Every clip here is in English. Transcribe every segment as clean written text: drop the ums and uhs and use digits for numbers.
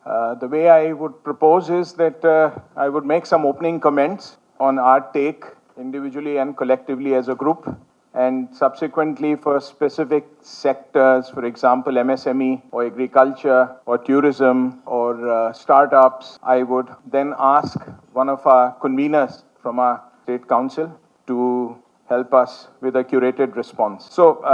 The way I would propose is that I would make some opening comments on our take individually and collectively as a group, and subsequently for specific sectors, for example, MSME or agriculture or tourism or startups, I would then ask one of our conveners from our state council to help us with a curated response. So,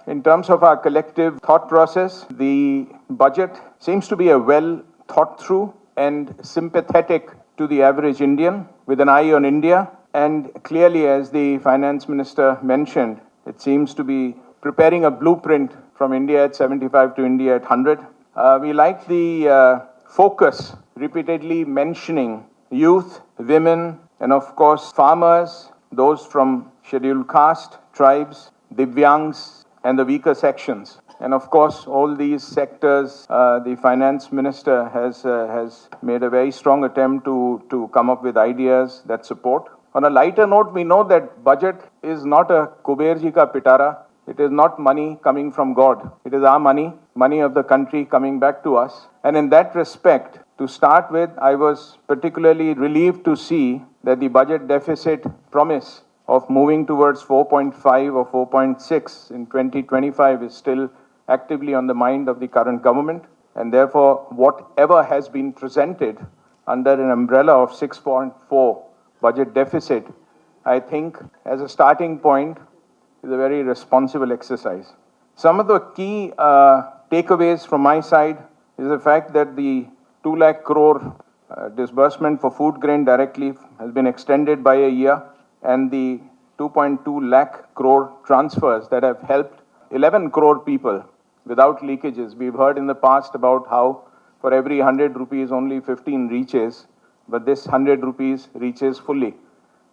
in terms of our collective thought process, the budget seems to be a well thought through and sympathetic to the average Indian with an eye on India. And clearly, as the finance minister mentioned, it seems to be preparing a blueprint from India at 75 to India at 100. We like the focus repeatedly mentioning youth, women, and of course farmers, those from scheduled caste, tribes, Divyangs, and the weaker sections. And of course, all these sectors, the finance minister has made a very strong attempt to come up with ideas that support. On a lighter note, we know that budget is not a Kuberji ka pitara. It is not money coming from God. It is our money, money of the country coming back to us. And in that respect, to start with, I was particularly relieved to see that the budget deficit promise of moving towards 4.5 or 4.6 in 2025 is still actively on the mind of the current government. And therefore, whatever has been presented under an umbrella of 6.4 budget deficit, I think as a starting point is a very responsible exercise. Some of the key takeaways from my side is the fact that the 2 lakh crore disbursement for food grain directly has been extended by a year, and the 2.2 lakh crore transfers that have helped 11 crore people without leakages. We've heard in the past about how for every 100 rupees only 15 reaches, but this 100 rupees reaches fully,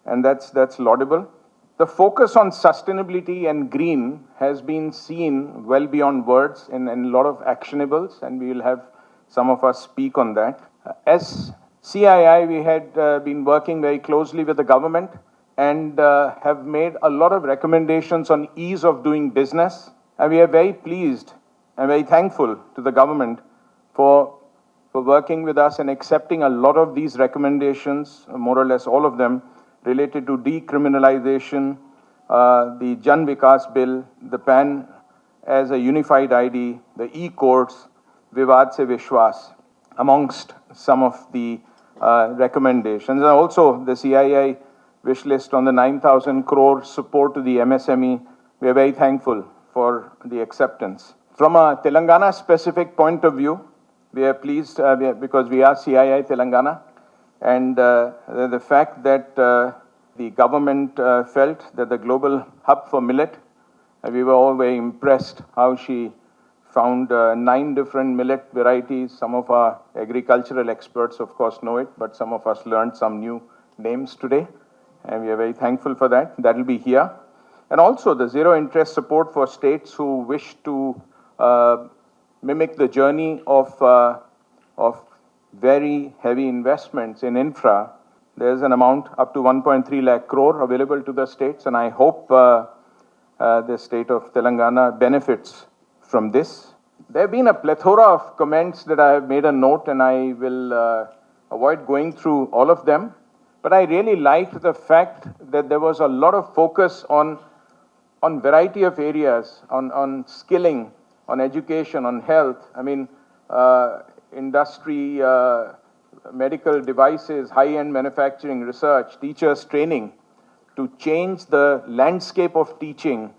and that's laudable. The focus on sustainability and green has been seen well beyond words in a lot of actionables, and we will have some of us speak on that. As CII, we had been working very closely with the government and have made a lot of recommendations on ease of doing business, and we are very pleased and very thankful to the government for working with us and accepting a lot of these recommendations, more or less all of them, related to decriminalization, the Jan Vikas Bill, the PAN as a unified ID, the e-courts, Vivad Se Vishwas, amongst some of the recommendations. And also the CII wish list on the 9,000 crore support to the MSME. We are very thankful for the acceptance. From a Telangana specific point of view, we are pleased because we are CII Telangana, and the fact that the government felt that the global hub for millet, we were all very impressed how she found 9 different millet varieties. Some of our agricultural experts, of course, know it, but some of us learned some new names today, and we are very thankful for that. That will be here. And also the zero interest support for states who wish to mimic the journey of very heavy investments in infra. There's an amount up to 1.3 lakh crore available to the states, and I hope the state of Telangana benefits from this. There have been a plethora of comments that I have made a note, and I will avoid going through all of them. But I really liked the fact that there was a lot of focus on variety of areas, on skilling, on education, on health. I mean, industry, medical devices, high-end manufacturing, research, teachers training. To change the landscape of teaching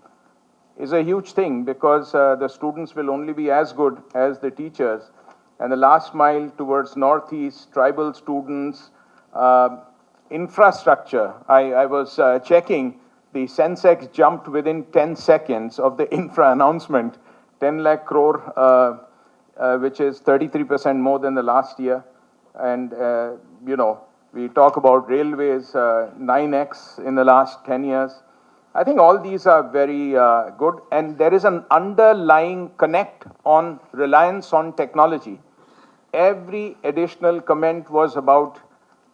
is a huge thing, because the students will only be as good as the teachers. And the last mile towards Northeast, tribal students, infrastructure. I was checking, the Sensex jumped within 10 seconds of the infra announcement, 10 lakh crore, which is 33% more than the last year. And, you know, we talk about railways, 9x in the last 10 years. I think all these are very good. And there is an underlying connect on reliance on technology. Every additional comment was about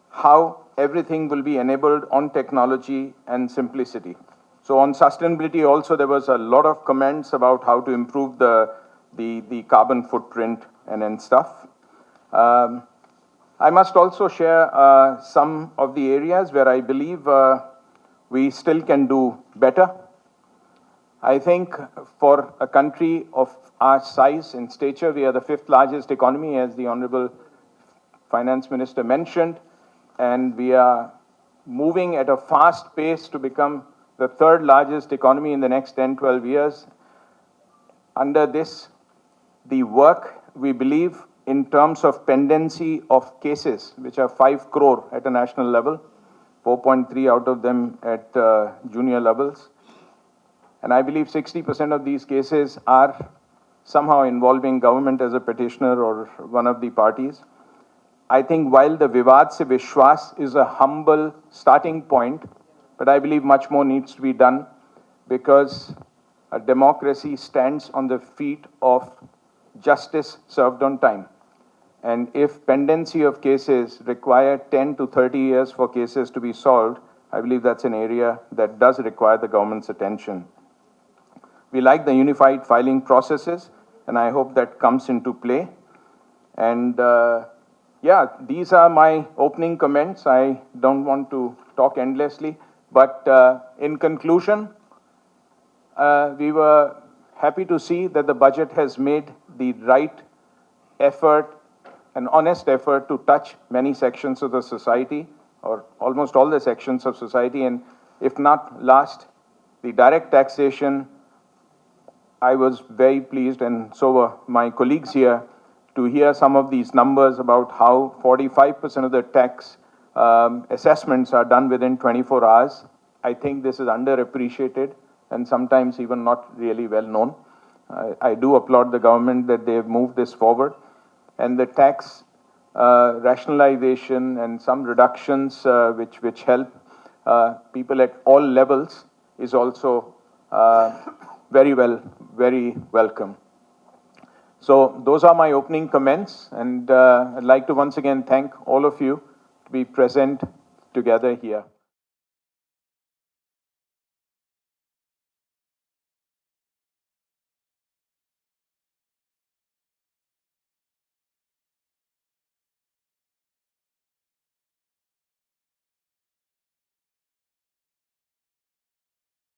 how everything will be enabled on technology and simplicity. So on sustainability also, there was a lot of comments about how to improve the carbon footprint and stuff. I must also share some of the areas where I believe we still can do better. I think for a country of our size and stature, we are the 5th largest economy, as the Honorable Finance Minister mentioned, and we are moving at a fast pace to become the 3rd largest economy in the next 10-12 years. Under this, the work, we believe, in terms of pendency of cases, which are 5 crore at a national level, 4.3 out of them at junior levels. And I believe 60% of these cases are somehow involving government as a petitioner or one of the parties. I think while the Vivad Se Vishwas is a humble starting point, but I believe much more needs to be done, because a democracy stands on the feet of justice served on time. And if pendency of cases require 10 to 30 years for cases to be solved, I believe that's an area that does require the government's attention. We like the unified filing processes, and I hope that comes into play. And yeah, these are my opening comments. I don't want to talk endlessly, but in conclusion, we were happy to see that the budget has made the right effort, an honest effort to touch many sections of the society, or almost all the sections of society. And if not last, the direct taxation, I was very pleased, and so were my colleagues here, to hear some of these numbers about how 45% of the tax assessments are done within 24 hours. I think this is underappreciated and sometimes even not really well known. I do applaud the government that they have moved this forward. And the tax rationalization and some reductions which help people at all levels is also very welcome. So those are my opening comments, and I'd like to once again thank all of you to be present together here.